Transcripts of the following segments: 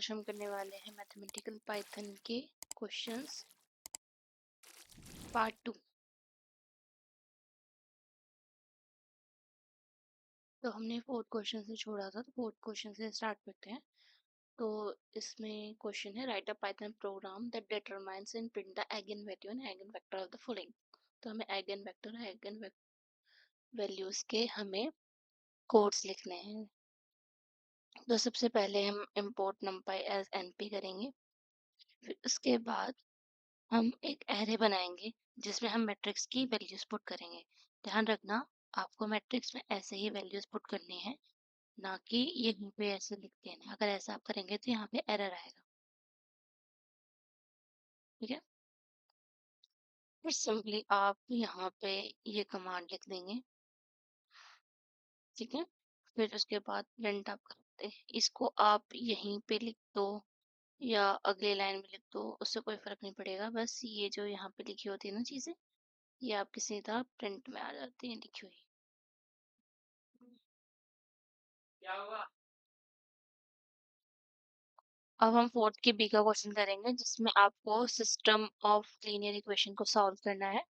हम करने वाले हैं मैथमेटिकल पाइथन के क्वेश्चंस पार्ट 2। तो हमने फोर्थ क्वेश्चन से छोड़ा था, तो फोर्थ क्वेश्चन से स्टार्ट करते हैं। तो इसमें क्वेश्चन है write a Python programme that determines and print the eigen value and eigen vector of the following. तो हमें आइगन वेक्टर और आइगन वैल्यूज के हमें कोड्स लिखने हैं। तो सबसे पहले हम import numpy एज np करेंगे। फिर उसके बाद हम एक एरे बनाएंगे जिसमें हम मैट्रिक्स की वैल्यूज पुट करेंगे। ध्यान रखना, आपको मैट्रिक्स में ऐसे ही वैल्यूज पुट करनी है, ना कि यहीं पे ऐसे लिख देना। अगर ऐसा आप करेंगे तो यहाँ पे एरर आएगा। ठीक है, फिर सिंपली आप यहाँ पे ये कमांड लिख देंगे। ठीक है, फिर उसके बाद प्रिंट आप करते हैं। इसको आप यहीं पे लिख दो या अगले लाइन में लिख दो, उससे कोई फर्क नहीं पड़ेगा। बस ये जो यहाँ पे लिखी होती है ना चीजें, ये आपकी सीधा प्रिंट में आ जाती है लिखी हुई। क्या हुआ? अब हम फोर्थ के बी का क्वेश्चन करेंगे, जिसमें आपको सिस्टम ऑफ लीनियर इक्वेशन को सॉल्व करना है।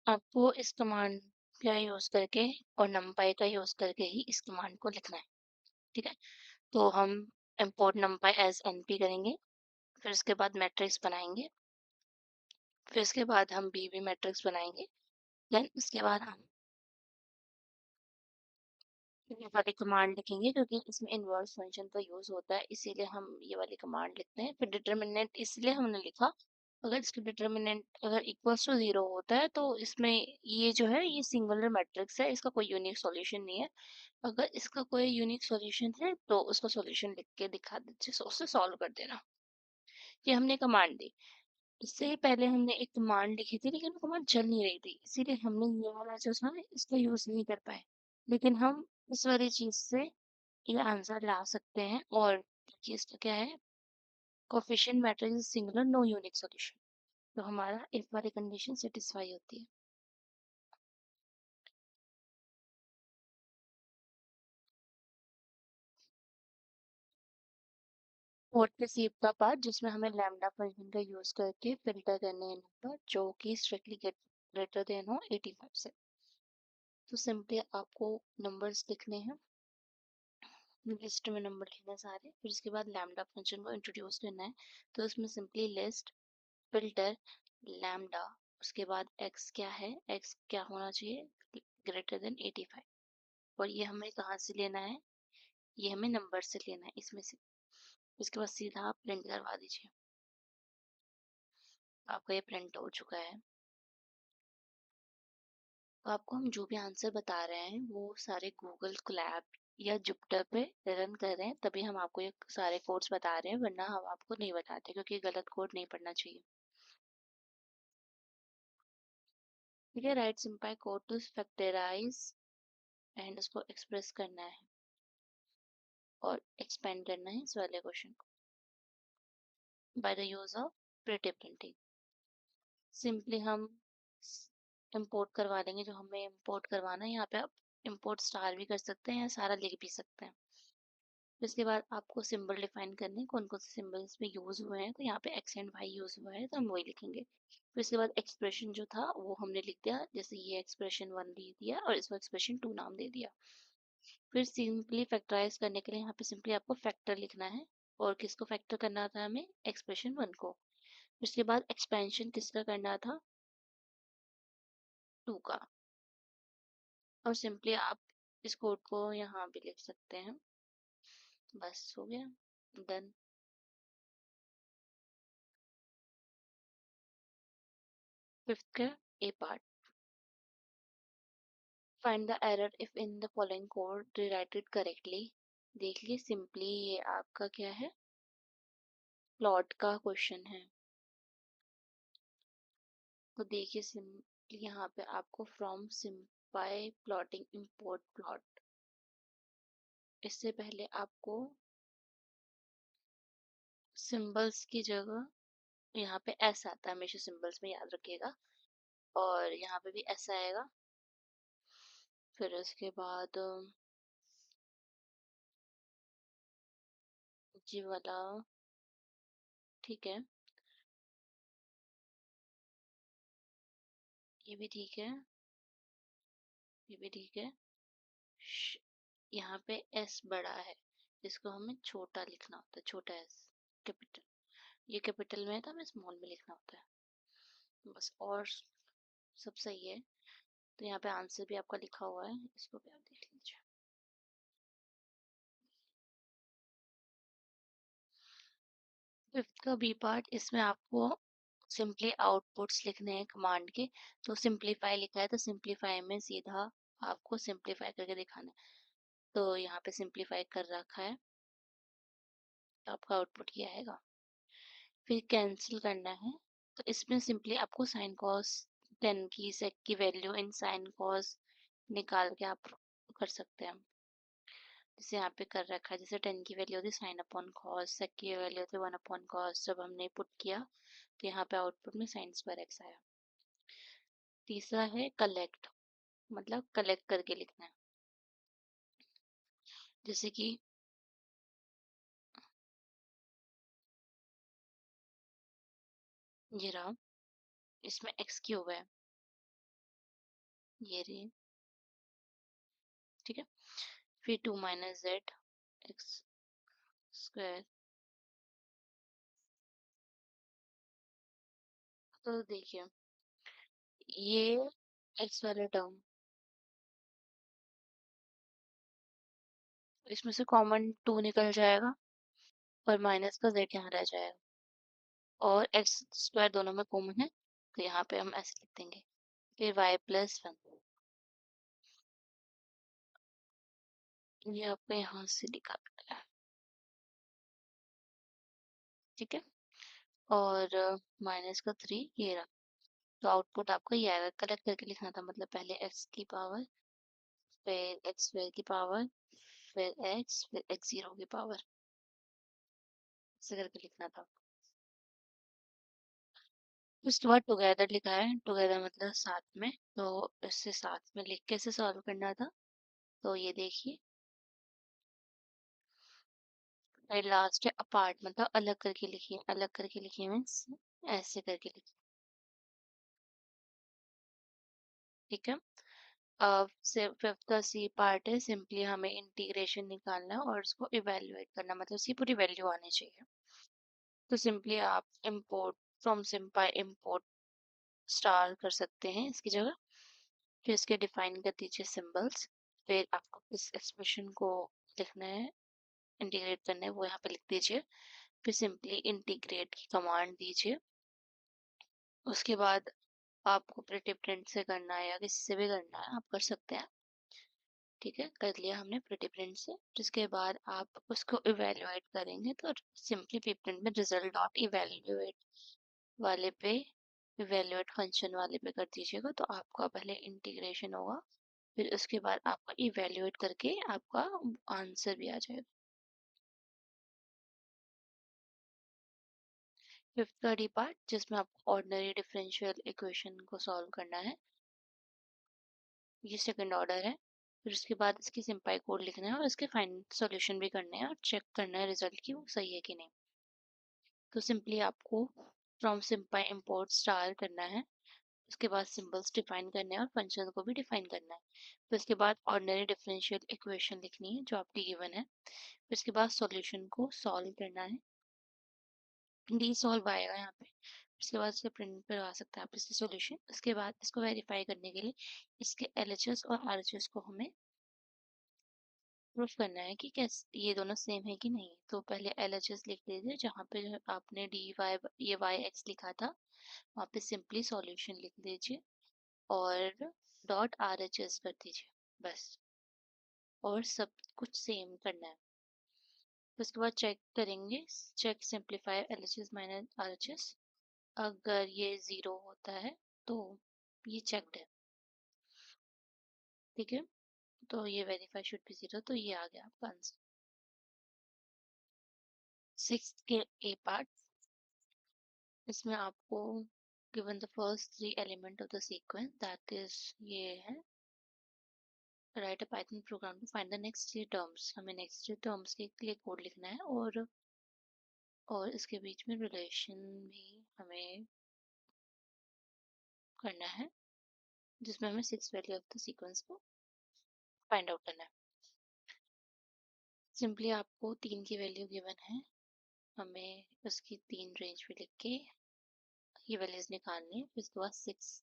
आपको इस कमांड का यूज करके और numpy का यूज करके ही इस कमांड को लिखना है। ठीक है, तो हम import numpy एज np करेंगे। फिर उसके बाद मैट्रिक्स बनाएंगे। फिर उसके बाद हम bb मैट्रिक्स बनाएंगे। देन उसके बाद हम ये वाली कमांड लिखेंगे, क्योंकि इसमें इनवर्स फंक्शन का यूज होता है, इसीलिए हम ये वाली कमांड लिखते हैं। फिर डिटर्मिनेंट इसलिए हमने लिखा, अगर इसका डिटर्मिनेंट अगर इक्वल्स टू 0 होता है तो इसमें ये जो है ये सिंगुलर मैट्रिक्स है, इसका कोई यूनिक सॉल्यूशन नहीं है। अगर इसका कोई यूनिक सॉल्यूशन है तो उसका सॉल्यूशन लिख के दिखा दीजिए, उससे सॉल्व कर देना। ये हमने कमांड दी। इससे पहले हमने एक कमांड लिखी थी, लेकिन वो कमांड चल नहीं रही थी, इसीलिए हमने ये वाला जो था इसका यूज नहीं कर पाए। लेकिन हम इस वाली चीज से ये आंसर ला सकते हैं। और देखिए इसका क्या है, coefficient matrix is singular, no unique solution. तो हमारा इफ वाली कंडीशन सेटिस्फाई होती है। फोर्थ पे सीप का पार्ट, जिसमें हमें लैम्डा फंक्शन का यूज करके फिल्टर करने हैं नंबर जो कि स्ट्रिक्टली ग्रेटर देन हो 85 से। तो सिंपली आपको नंबर्स लिखने हैं, लिस्ट में नंबर लिखने हैं सारे। फिर उसके बाद लैम्डा फंक्शन को इंट्रोड्यूस करना है। तो उसमें सिंपली लिस्ट फिल्टर लैम्डा, उसके बाद x क्या है, x क्या होना चाहिए, ग्रेटर देन 85। और ये हमें कहाँ से लेना है, ये हमें नंबर से लेना है इसमें से। इसके बाद सीधा आप प्रिंट करवा दीजिए। आपका ये प्रिंट हो चुका है। तो आपको हम जो भी आंसर बता रहे हैं वो सारे गूगल कोलैब या जुपिटर पे रन कर रहे हैं, तभी हम आपको ये सारे कोड्स बता रहे हैं, वरना हम आपको नहीं बताते, क्योंकि गलत कोड नहीं पढ़ना चाहिए। ठीक है, right simple code to factorize and उसको एक्सप्रेस करना है और एक्सपेंड करना है इस वाले क्वेश्चन को by the use of pretty printing. Simply हम इंपोर्ट करवा देंगे जो हमें इंपोर्ट करवाना है। यहाँ पे आप इंपोर्ट स्टार भी कर सकते हैं या सारा लिख भी सकते हैं। इसके बाद आपको सिंबल डिफाइन करने हैं, कौन कौन से सिंबल्स में यूज हुए हैं। तो यहाँ पे एक्स एंड वाई यूज हुआ है तो हम वही लिखेंगे। फिर इसके बाद एक्सप्रेशन जो था वो हमने लिख दिया, जैसे ये एक्सप्रेशन 1 दे दिया और इसको एक्सप्रेशन 2 नाम दे दिया। फिर सिंपली फैक्टराइज करने के लिए यहाँ पे सिंपली आपको फैक्टर लिखना है। और किसको फैक्टर करना था हमें, एक्सप्रेशन 1 को। उसके बाद एक्सपेंशन किसका करना था, 2 का। और सिंपली आप इस कोड को यहाँ भी लिख सकते हैं। बस हो गया, डन। फिफ्थ का A part, find the error if in the following code rewrite it correctly. देखिए सिंपली ये आपका क्या है, प्लॉट का क्वेश्चन है। तो देखिए सिंपली यहाँ पे आपको from simple plotting import plot, इससे पहले आपको सिंबल्स की जगह यहाँ पे एस आता है, हमेशा सिंबल्स में याद रखिएगा। और यहाँ पे भी एस आएगा। फिर उसके बाद जी वाला ठीक है, ये भी ठीक है, ये भी ठीक है। श- यहाँ पे एस बड़ा है, जिसको हमें छोटा लिखना होता है, छोटा एस कैपिटल। ये कैपिटल में है तो हमें स्मॉल में लिखना होता है बस। और सब सही है। तो यहाँ पे आंसर भी आपका लिखा हुआ है, इसको भी आप देख लीजिए। फिफ्थ का बी पार्ट, इसमें आपको सिंपली आउटपुट्स लिखने हैं कमांड के। तो सिंपलीफाई लिखा है, तो सिंपलीफाई में सीधा आपको सिंपलीफाई करके दिखाना है। तो यहाँ पे सिंपलीफाई कर रखा है, तो आपका आउटपुट ये आएगा। फिर कैंसिल करना है, तो इसमें सिंपली आपको साइन कॉस 10 की सेक की वैल्यू इन साइन कॉस निकाल के आप कर सकते हैं। जैसे यहाँ पे कर रखा है, जैसे 10 की वैल्यू होती साइन अपॉन कॉस, सेक की वैल्यू होती 1 अपॉन कॉस। जब हमने पुट किया तो यहाँ पे आउटपुट में साइन स्क्वायर एक्स आया। तीसरा है कलेक्ट, मतलब कलेक्ट करके लिखना है। जैसे कि ये रहा, इसमें एक्स क्यूब है, ये रही, ठीक है। फिर 2 माइनस जेड एक्स स्क्वायर। तो देखिए ये एक्स वाला टर्म, इसमें से कॉमन 2 निकल जाएगा और माइनस का जेड यहाँ रह जाएगा, और एक्स स्क्वायर दोनों में कॉमन है, तो यहाँ पे हम ऐसे लिख देंगे। फिर वाई प्लस 1, ये आपको यहाँ से लिखा है, ठीक है। और माइनस का 3 ये रहा। तो आउटपुट आपका ये आएगा। कलेक्ट करके लिखना था, मतलब पहले एक्स की पावर, फिर एक्स स्क्वायर की पावर, फिर एक्स, फिर एक्स जीरो की पावर, ऐसे करके लिखना था। उसके बाद टुगेदर लिखा है, टुगेदर मतलब साथ में। तो इससे साथ में लिख के इसे सॉल्व करना था। तो ये देखिए, फिर लास्ट है अपार्ट, मतलब अलग करके लिखिए। अलग करके लिखिए मीन्स ऐसे करके लिखिए, ठीक है। अब से फिफ्थ का सी पार्ट है, सिंपली हमें इंटीग्रेशन निकालना है और उसको इवेल्युएट करना, मतलब उसकी पूरी वैल्यू आनी चाहिए। तो सिंपली आप import from simple import star कर सकते हैं इसकी जगह। फिर इसके डिफाइन कर दीजिए सिंबल्स। फिर आपको इस एक्सप्रेशन को लिखना है, इंटीग्रेट करना है, वो यहाँ पे लिख दीजिए। फिर सिंपली इंटीग्रेट की कमांड दीजिए। उसके बाद आपको प्रिटिव प्रिंट से करना है या किसी से भी करना है, आप कर सकते हैं, ठीक है। कर लिया हमने प्रिटिव प्रिंट से। जिसके बाद आप उसको इवेल्युएट करेंगे, तो सिंपली प्रिंट में रिजल्ट डॉट इवेल्युएट वाले पे, इवेल्युएट फंक्शन वाले पे कर दीजिएगा, तो आपका पहले इंटीग्रेशन होगा, फिर उसके बाद आपका इवेल्युएट करके आपका आंसर भी आ जाएगा। फिफ्थ का डी पार्ट, जिसमें आपको ऑर्डिनरी डिफरेंशियल इक्वेशन को सॉल्व करना है, ये सेकंड ऑर्डर है। फिर उसके बाद इसकी सिंपल कोड लिखना है और इसके फाइनल सॉल्यूशन भी करने हैं और चेक करना है रिजल्ट की वो सही है कि नहीं। तो सिंपली आपको फ्रॉम सिंपल इंपोर्ट स्टार करना है। उसके बाद सिंबल्स डिफाइन करने हैं और फंक्शन को भी डिफाइन करना है। फिर उसके बाद ऑर्डिनरी डिफरेंशियल इक्वेशन लिखनी है जो आपकी गिवन है। फिर उसके बाद सॉल्यूशन को सॉल्व करना है, डी सॉल्व आएगा यहाँ पे। उसके बाद इसके प्रिंट पर आ सकता है आप इसके सॉल्यूशन। उसके बाद इसको वेरीफाई करने के लिए इसके एलएचएस और आरएचएस को हमें प्रूफ करना है कि कैसे ये दोनों सेम है कि नहीं। तो पहले एलएचएस लिख लीजिए, जहाँ पे आपने डी वाई ये वाई एक्स लिखा था वहाँ पे सिंपली सॉल्यूशन लिख दीजिए और डॉट आरएचएस कर दीजिए बस। और सब कुछ सेम करना है। उसके बाद चेक करेंगे, check simplify LHS minus RHS. अगर ये ज़ीरो होता है तो ये चेक्ड है, ठीक है। तो ये वेरीफाई शुड बी ज़ीरो, तो ये आ गया आपका आंसर। सिक्स्थ के ए पार्ट, इसमें आपको given the first three element of the sequence, that is ये है write a Python program to find the next three terms. हमें नेक्स्ट थ्री टर्म्स के लिए कोड लिखना है और और इसके बीच में रिलेशन भी हमें करना है, जिसमें हमें 6 वैल्यू ऑफ द सीक्वेंस को फाइंड आउट करना है। सिंपली आपको 3 की वैल्यू गिवन है, हमें उसकी 3 रेंज पे लिख के ये वैल्यूज निकालनी है। फिर उसके बाद 6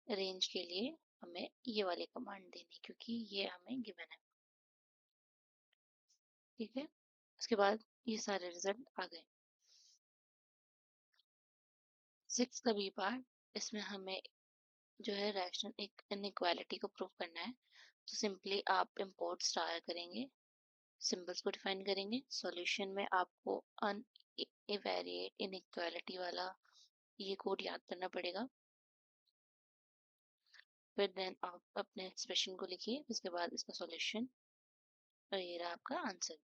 रेंज के लिए हमें ये वाली कमांड देनी, क्योंकि ये हमें गिवन है। ठीक है, उसके बाद ये सारे रिजल्ट आ गए। 6 का बी पार्ट, इसमें हमें जो है रैशनल एक इनइक्वालिटी को प्रूव करना है। तो सिंपली आप इंपोर्ट स्टार करेंगे, सिंबल्स को डिफाइन करेंगे, सॉल्यूशन में आपको अनइवेरिएट इनइक्वालिटी वाला ये कोड याद करना पड़ेगा। फिर देन आप अपने एक्सप्रेशन को लिखिए, उसके बाद इसका सॉल्यूशन, और ये रहा आपका आंसर।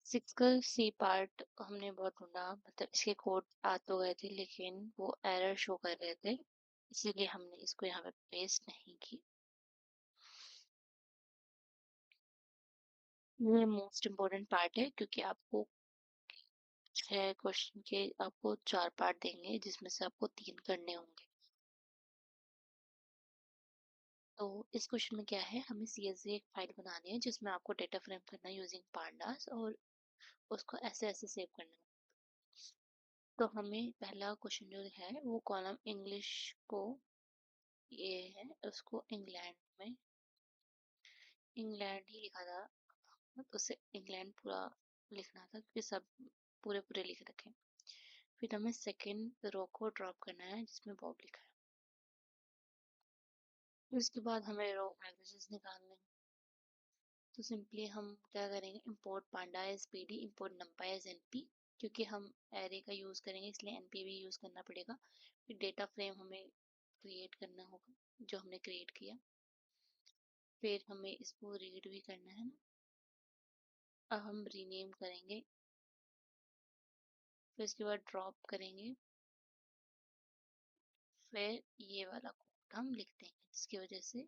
6 का सी पार्ट हमने बहुत ढूंढा, मतलब इसके कोड आ तो गए थे लेकिन वो एरर शो कर रहे थे, इसीलिए हमने इसको यहाँ पे पेस्ट नहीं की। ये मोस्ट इम्पोर्टेंट पार्ट है, क्योंकि आपको 6 क्वेश्चन के आपको 4 पार्ट देंगे, जिसमें से आपको 3 करने होंगे। तो इस क्वेश्चन में क्या है, हमें CSV एक फाइल बनानी है जिसमें आपको डेटा फ्रेम करना है यूजिंग पांडास, और उसको ऐसे ऐसे सेव करना है। तो हमें पहला क्वेश्चन जो है वो कॉलम इंग्लिश को, ये है उसको इंग्लैंड में, इंग्लैंड ही लिखा था, तो उसे इंग्लैंड पूरा लिखना था क्योंकि सब पूरे पूरे लिख रखे। फिर हमें सेकंड रो को ड्रॉप करना है जिसमें बॉब लिखा है। फिर उसके बाद हमें रो एवरेजेस निकालने हैं। तो सिंपली हम क्या करेंगे, import panda as PD, import NumPy as NP, क्योंकि हम एरे का यूज़ करेंगे इसलिए एनपी भी यूज़ करना पड़ेगा। फिर डेटा फ्रेम हमें क्रिएट करना होगा, जो हमने क्रिएट किया। फिर हमें इसको रीड भी करना है ना, अब हम रीनेम करेंगे। फिर इसके बाद ड्रॉप करेंगे, फिर ये वाला कोड हम लिख देंगे, जिसकी वजह से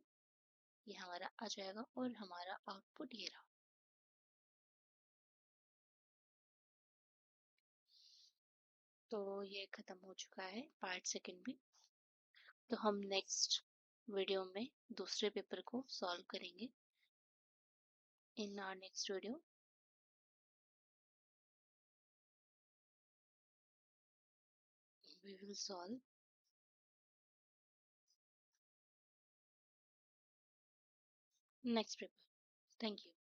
ये हमारा आ जाएगा और हमारा आउटपुट ये रहा। तो ये खत्म हो चुका है पार्ट सेकंड भी। तो हम नेक्स्ट वीडियो में दूसरे पेपर को सॉल्व करेंगे। In our next video we will solve next paper. Thank you.